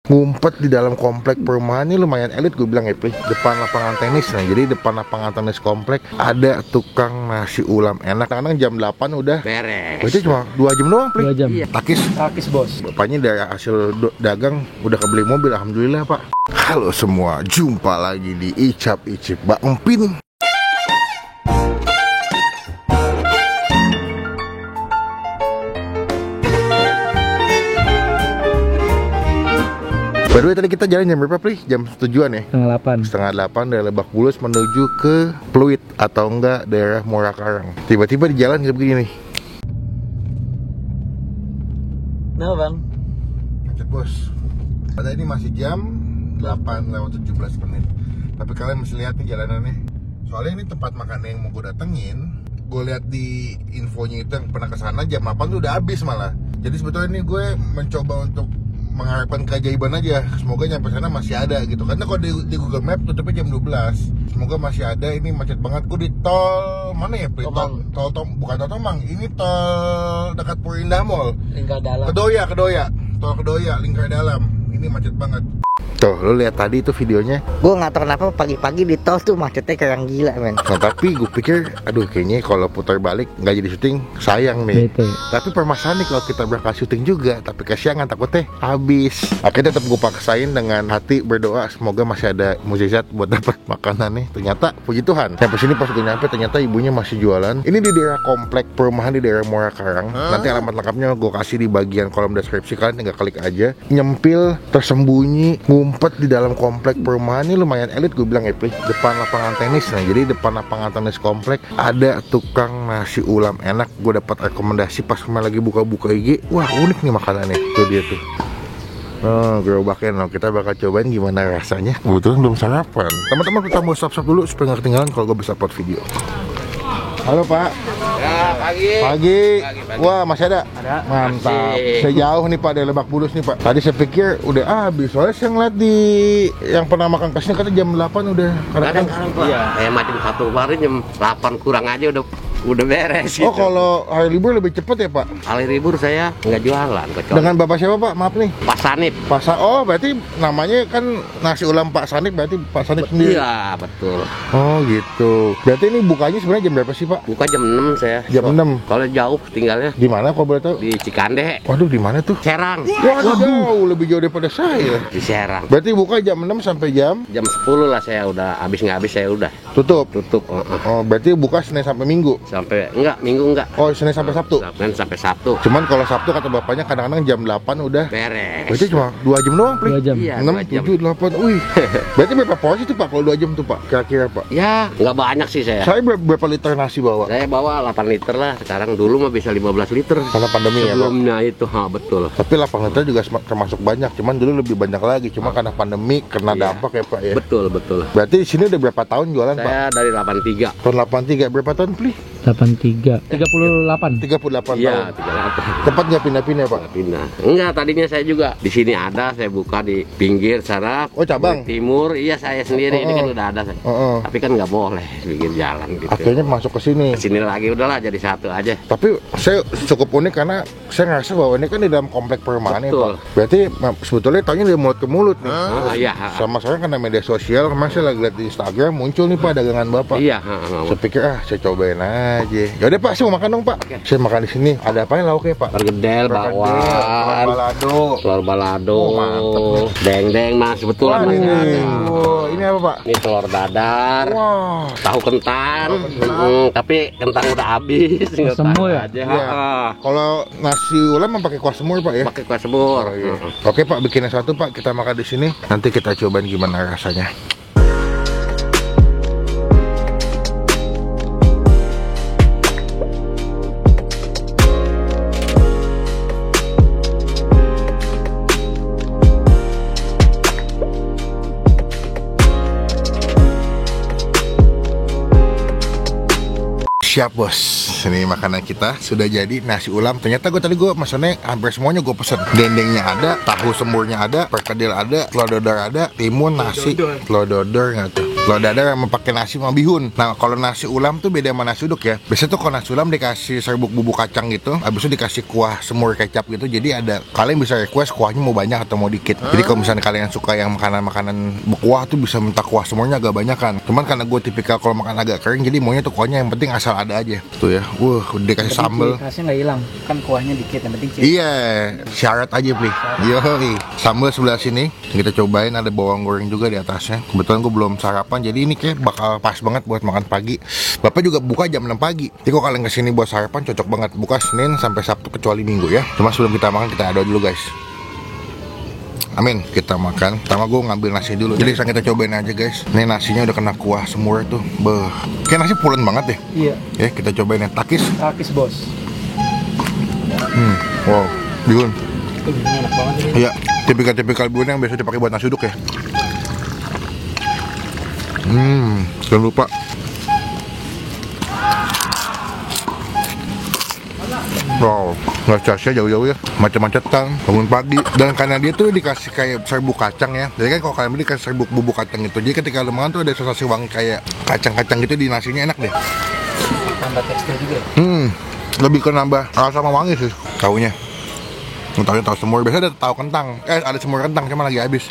Ngumpet di dalam komplek perumahan ini lumayan elit gue bilang ya, Pri. Depan lapangan tenis. Nah, jadi depan lapangan tenis komplek ada tukang nasi ulam enak. Kadang jam 8 udah beres. Berarti cuma 2 jam doang, Pri. 2 jam. Iya. Takis bos. Bapaknya dari hasil dagang udah kebeli mobil, alhamdulillah Pak. Halo semua, jumpa lagi di Icap Icip Bang Empin. By the way, tadi kita jalan jam berapa, Pri? Jam tujuan ya? Setengah 8 dari Lebak Bulus menuju ke Pluit atau enggak daerah Muara Karang. Tiba-tiba di jalan kayak begini nih. Nah bang, Macet bos. Pada ini masih jam 8:17. Tapi kalian mesti lihat nih jalanannya. Soalnya ini tempat makan yang mau gue datengin. Gue lihat di infonya itu yang pernah kesana jam 8 tuh udah habis malah. Jadi sebetulnya ini gue mencoba untuk mengharapkan keajaiban aja. Semoga nyampe sana masih ada gitu. Karena kalau di Google Map tutupnya jam 12. Semoga masih ada. Ini macet banget. Gue di tol mana ya? Bukan tol Tomang. Ini tol dekat Pura Indah Mall. Lingkar dalam. Kedoya. Tol Kedoya, Lingkar Dalam. Ini macet banget. Tuh, lu lihat tadi itu videonya. Gue nggak tahu kenapa pagi-pagi di tol tuh macetnya kayak yang gila, men. Nah, tapi gue pikir, aduh kayaknya kalau putar balik nggak jadi syuting, sayang nih. Betul. Tapi permasalahan nih kalau kita berangkat syuting juga, tapi kesiangan takutnya habis. Akhirnya tetap gue paksain dengan hati berdoa, semoga masih ada mukjizat buat dapat makanan nih. Ternyata, puji Tuhan, sampai sini pas gue nyampe ternyata ibunya masih jualan. Ini di daerah komplek perumahan di daerah Muara Karang. Nanti alamat lengkapnya gue kasih di bagian kolom deskripsi, kalian tinggal klik aja. Nyempil, tersembunyi, ngumpet di dalam komplek perumahan ini lumayan elit gue bilang ya, Pri. Depan lapangan tenis. Nah, jadi depan lapangan tenis komplek ada tukang nasi ulam enak. Gue dapat rekomendasi pas kemarin lagi buka-buka IG. Wah, unik nih makanannya. Tuh dia tuh. Oh, gerobaknya. Nah, kita bakal cobain gimana rasanya. Kebetulan belum sarapan. Teman-teman kita mau subscribe dulu supaya nggak ketinggalan kalau gue bisa upload video. Halo Pak. Ya, Pagi. Pagi. Wah, masih ada? Ada. Mantap. Masih. Saya jauh nih Pak dari Lebak Bulus nih Pak. Tadi saya pikir udah habis. Soalnya saya ngeliat di yang pernah makan kesini katanya jam 8 udah. Kadang-kadang Pak. Iya. Kayak macam satu kemarin jam 8 kurang aja udah beres gitu. Oh, kalau hari libur lebih cepet ya Pak? Kali libur saya nggak jualan kecuali Dengan Bapak siapa Pak? Maaf nih. Pak Sanip. Oh, berarti namanya kan nasi ulam Pak Sanip, berarti Pak Sanip sendiri. Iya, betul. Oh gitu. Berarti ini bukanya sebenarnya jam berapa sih Pak? Buka jam 6 saya. Jam 6. Kalau jauh tinggalnya Di mana kok boleh tahu? di Cikande, Waduh, di mana tuh? Serang. Waduh, jauh, lebih jauh daripada saya. Di Serang. Berarti buka jam 6 sampai jam Jam 10 lah saya udah habis nggak habis saya udah tutup. tutup. Oh, berarti buka Senin sampai Minggu. Sampai Minggu enggak. Oh, Senin sampai Sabtu. Senin sampai Sabtu. Cuman kalau Sabtu kata bapaknya kadang-kadang jam 8 udah. Beres. Berarti cuma 2 jam doang, Pri. 2 jam. Iya, 6, 2 jam. 7, 8. Wih. Berarti berapa porsi tuh Pak kalau 2 jam tuh Pak? Kira-kira Pak. Ya, nggak banyak sih saya. Saya berapa liter nasi bawa? Saya bawa 8 liter lah. Sekarang dulu mah bisa 15 liter. Karena pandemi ya Pak. Sebelumnya itu, betul. Tapi 8 liter juga termasuk banyak. Cuman dulu lebih banyak lagi. Cuma karena pandemi, kena Iya. dampak ya Pak ya. Betul. Berarti di sini udah berapa tahun jualan Pak? Saya dari 83. Tahun 83. Berapa tahun Pri? 83 38. 38 Iya, tahun. 38. Cepat nggak pindah-pindah Pak? Pindah. Enggak, tadinya saya juga di sini ada, saya buka di pinggir sana. Oh, cabang? Di timur, iya saya sendiri. Ini kan udah ada saya. Tapi kan nggak boleh bikin jalan gitu. Akhirnya masuk ke sini. Sini lagi udahlah jadi satu aja. Tapi saya cukup unik karena saya ngerasa bahwa ini kan di dalam komplek perumahan ya Betul. Pak. Berarti sebetulnya taunya dari mulut ke mulut nih. Iya. Sama saya karena media sosial, kemarin saya lagi lihat di Instagram muncul nih Pak dagangan Bapak. Iya. Saya pikir saya cobain aja. Yaudah Pak, saya mau makan dong Pak. Oke. Saya makan di sini. Ada apa lauknya Pak? Pergedel, bawang, balado. telur balado, Oh, mantep. deng-deng mas, kebetulan Wah, masih ada. ini apa Pak? Ini telur dadar, Wah. tahu kentang, tapi kentang udah habis. nggak Semur tahu ya? aja. Iya. Kalau nasi ulam mah pakai kuah semur Pak ya? Pakai kuah semur. Iya. Oke Pak, bikin yang satu Pak, kita makan di sini. Nanti kita cobain gimana rasanya. Siap bos, ini makanan kita sudah jadi nasi ulam. Ternyata tadi gue pesannya hampir semuanya gue pesen. Dendengnya ada, tahu semurnya ada, perkedel ada, telur dadar ada, timun, nasi, telur dadar nggak tuh. Telur dadar sama pakai nasi sama bihun. Nah, kalau nasi ulam tuh beda sama nasi uduk ya. Biasanya tuh kalau nasi ulam dikasih serbuk bubuk kacang gitu, habis itu dikasih kuah semur kecap gitu. Jadi kalian bisa request kuahnya mau banyak atau mau dikit. Jadi kalau misalnya kalian suka yang makanan-makanan berkuah tuh bisa minta kuah semurnya agak banyak kan. Cuman karena gue tipikal kalau makan agak kering, jadi maunya tuh kuahnya yang penting asal ada aja. Tuh ya, udah dikasih sambal. Khasnya nggak hilang, kan kuahnya dikit, yang penting Iya, syarat aja beli. Yoi, sambal sebelah sini kita cobain, ada bawang goreng juga di atasnya. Kebetulan gue belum sarapan, jadi ini kayak bakal pas banget buat makan pagi. Bapak juga buka jam 6 pagi. Jadi kalau kalian kesini buat sarapan cocok banget. Buka Senin sampai Sabtu kecuali Minggu ya. Cuma sebelum kita makan kita doa dulu guys. Amin, kita makan. Pertama gue ngambil nasi dulu. Jadi sekarang kita cobain aja guys. Ini nasinya udah kena kuah semur tuh. Beuh, kayak nasi pulen banget deh. Iya. Ya kita cobain yang takis. Takis bos. Wow, bihun. Ini enak banget ini. Iya, tipikal bihun yang biasa dipakai buat nasi uduk ya. Jangan lupa. Wow, nggak casnya jauh-jauh ya, macam-macetan, bangun pagi. Dan karena dia tuh dikasih kayak serbuk kacang ya. Jadi kan kalau kalian beli dikasih serbuk bubuk kacang itu, jadi ketika lu makan tuh ada sensasi wangi kayak kacang-kacang gitu di nasinya, enak deh. Tambah tekstur juga. Lebih ke nambah rasa sama wangi sih taunya. Tahu semur, biasanya ada tahu kentang. Ada semur kentang, cuma lagi habis.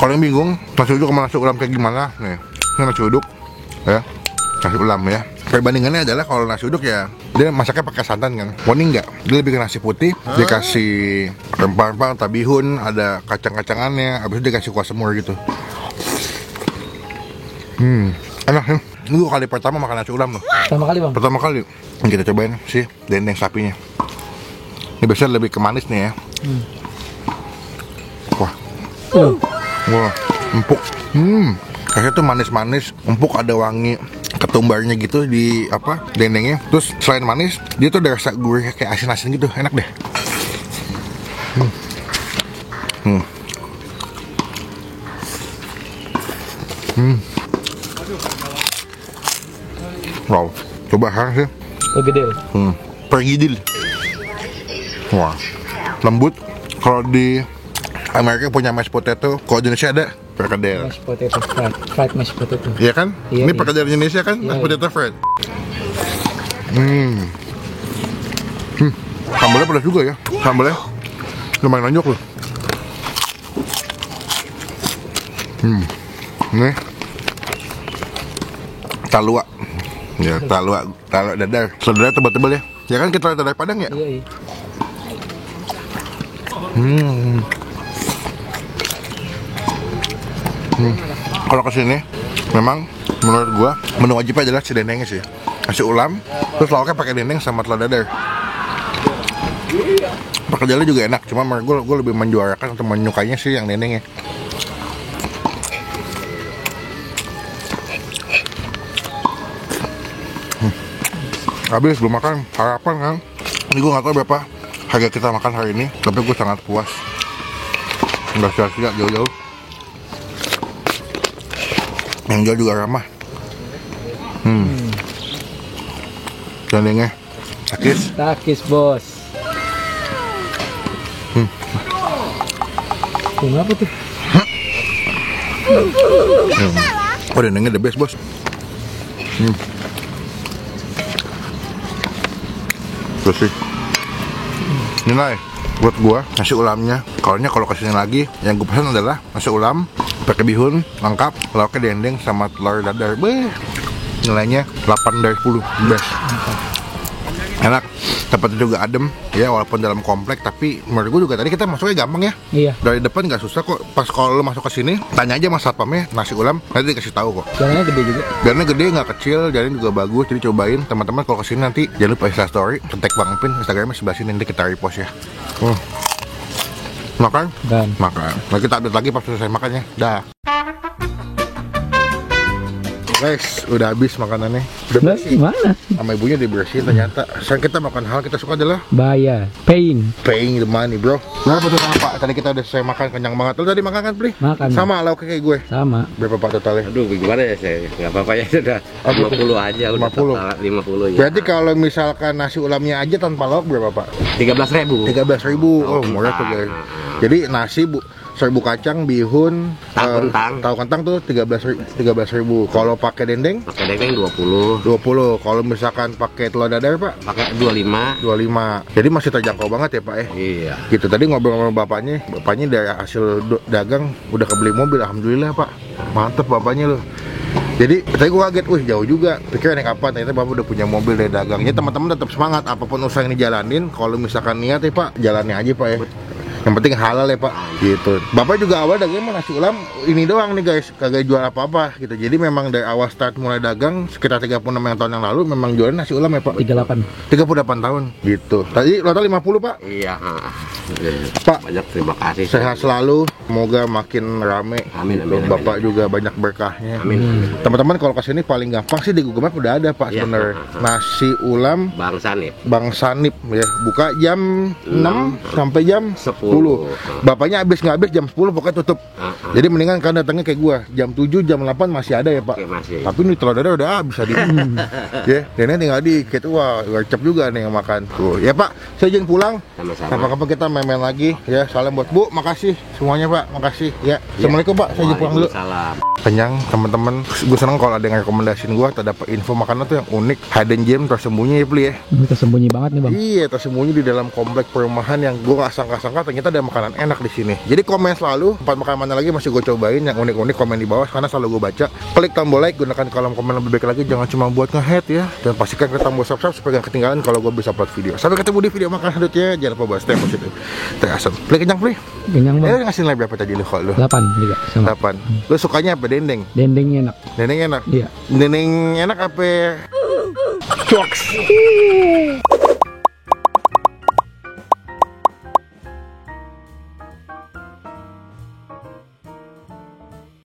Kalau yang bingung nasi uduk sama nasi ulam kayak gimana? Nih, ini nasi uduk ya, nasi ulam ya. Perbandingannya adalah kalau nasi uduk ya dia masaknya pakai santan kan. Wah ini enggak, dia lebih ke nasi putih, dikasih rempah-rempah, tabihun, ada kacang-kacangannya, habis itu dikasih kuah semur gitu. Enak ya. Ini gue kali pertama makan nasi ulam loh. Pertama kali bang? Pertama kali. Kita cobain sih dendeng sapinya. Ini biasanya lebih ke manis nih ya. Wah. Wah, empuk. Kayaknya tuh manis-manis, empuk, ada wangi ketumbarnya gitu di apa dendengnya. Terus selain manis, dia tuh ada rasa gurih kayak asin-asin gitu, enak deh. Wow, coba harus sih. Gede. Pergidil. Wah, lembut. Kalau di Amerika punya mashed potato, kalau di Indonesia ada perkedel. Mashed potato fried mashed potato. Iya kan? Iya, Ini iya. perkedel Indonesia kan? Iya, Mashed iya. potato fried. Sambalnya pedas juga ya. Sambalnya lumayan lanjut loh. Ini talua. Ya, talua dadar. Dadar tebal-tebal ya. Ya kan kita dadar Padang ya? Iya. Kalau kesini memang menurut gua menu wajibnya adalah si dendengnya sih. Nasi ulam, terus lauknya pakai dendeng sama telur dadar. Perkedelnya juga enak, cuma menurut gua lebih menjuarakan atau menyukainya sih yang dendengnya. Habis belum makan, harapan kan. Ini gue gak tahu berapa harga kita makan hari ini, tapi gue sangat puas. Nggak sia-sia jauh-jauh. Yang jual juga ramah. Dendengnya takis. Takis bos. Apa tuh? Oh dendengnya the best bos. Terus sih nilai buat gua nasi ulamnya. Kalau kesini lagi yang gue pesan adalah nasi ulam pakai bihun lengkap, lauknya dendeng sama telur dadar. Beh, nilainya 8 dari 10, best. Enak, tempatnya juga adem ya, walaupun dalam komplek, tapi menurut gue juga tadi kita masuknya gampang ya. Iya. Dari depan nggak susah kok. Pas kalau lo masuk ke sini tanya aja mas satpamnya nasi ulam, nanti dikasih tahu kok. Jalannya gede juga. Jalannya gede, nggak kecil, jalannya juga bagus. Jadi cobain teman-teman kalau kesini nanti jangan lupa Insta story, kontak Bang Pin, Instagramnya sebelah sini, nanti kita repost ya. Makan? Dan Makan. Nah kita update lagi pas selesai makannya. Dah. Guys, udah habis makanannya. Udah Lah, bersih. gimana? Sama ibunya dibersihin ternyata. Sekarang kita makan hal kita suka adalah Bayar. Paying. paying the money, bro. Berapa tuh sama Pak? Tadi kita udah selesai makan, kenyang banget. Lu tadi makan kan, Pri? Makan. Sama lauknya kayak gue. Sama. Berapa Pak totalnya? Aduh, gimana ya saya? Nggak apa-apa ya, sudah 50 aja, udah 50. total 50 ya. Berarti kalau misalkan nasi ulamnya aja tanpa lauk berapa Pak? 13.000. 13.000. Oh, murah tuh guys. Jadi nasi serbu kacang, bihun, Tahu kentang. tahu kentang tuh 13.000. Kalau pakai dendeng Pakai daging 20, 20. Kalau misalkan pakai telur dadar Pak pakai 25. 25. Jadi masih terjangkau banget ya Pak ya. Iya. Gitu tadi ngobrol sama bapaknya dari hasil dagang udah kebeli mobil, alhamdulillah Pak. Mantep bapaknya loh. Jadi tadi gue kaget, wih jauh juga. Pikir naik kapan, ternyata bapak udah punya mobil dari dagang. Jadi teman-teman tetap semangat, apapun usaha yang dijalanin. Kalau misalkan niat ya Pak, jalannya aja Pak ya. Yang penting halal ya Pak, gitu. Bapak juga awal dagangnya nasi ulam ini doang nih guys, kagak jual apa-apa gitu. Jadi memang dari awal start mulai dagang sekitar 36 tahun yang lalu memang jualan nasi ulam ya Pak. 38. 38 tahun gitu. Tadi total 50 Pak. Iya. Pak, Banyak terima kasih. sehat selalu, semoga makin rame. Amin, gitu. amin, Bapak juga banyak berkahnya. Amin. Teman-teman kalau kesini paling gampang sih di Google Maps udah ada Pak Iya. sebenarnya. Nasi ulam Bang Sanip. Bang Sanip ya, buka jam 6 sampai jam 10. Bapaknya habis nggak habis jam 10 pokoknya tutup. Jadi mendingan kan datangnya kayak gua jam 7 jam 8 masih ada ya Pak. Oke, masih. Tapi ini telur dadar udah habis tadi. Ya, dan ini tinggal dikit. Wah, gercep juga nih yang makan. Tuh, ya Pak, saya izin pulang. Sama-sama. Kapan-kapan kita main-main lagi ya. Salam buat Bu, makasih semuanya Pak, makasih. Ya, Assalamualaikum Pak, saya izin pulang dulu. Waalaikumsalam. Kenyang teman-teman. Gue seneng kalau ada yang rekomendasiin gue terdapat info makanan tuh yang unik, hidden gem tersembunyi ya Pli ya. Ini tersembunyi banget nih bang. Iya, tersembunyi di dalam komplek perumahan yang gue gak sangka-sangka ternyata ada makanan enak di sini. Jadi komen selalu tempat makan mana lagi masih gue cobain yang unik-unik, komen di bawah karena selalu gue baca. Klik tombol like, gunakan kolom komen lebih baik lagi, jangan cuma buat nge-head ya. Dan pastikan klik tombol subscribe supaya gak ketinggalan kalau gue bisa upload video. Sampai ketemu di video makan selanjutnya. Jangan lupa bahas teh positif. Teh asam. Pli kenyang Pli. Kenyang bang. Ngasih nilai berapa tadi lu kalau lu? 8 juga sama. 8. Lu sukanya apa dendeng? Dendengnya enak. Dendeng enak. Iya. Dendeng enak apa? Cuaks.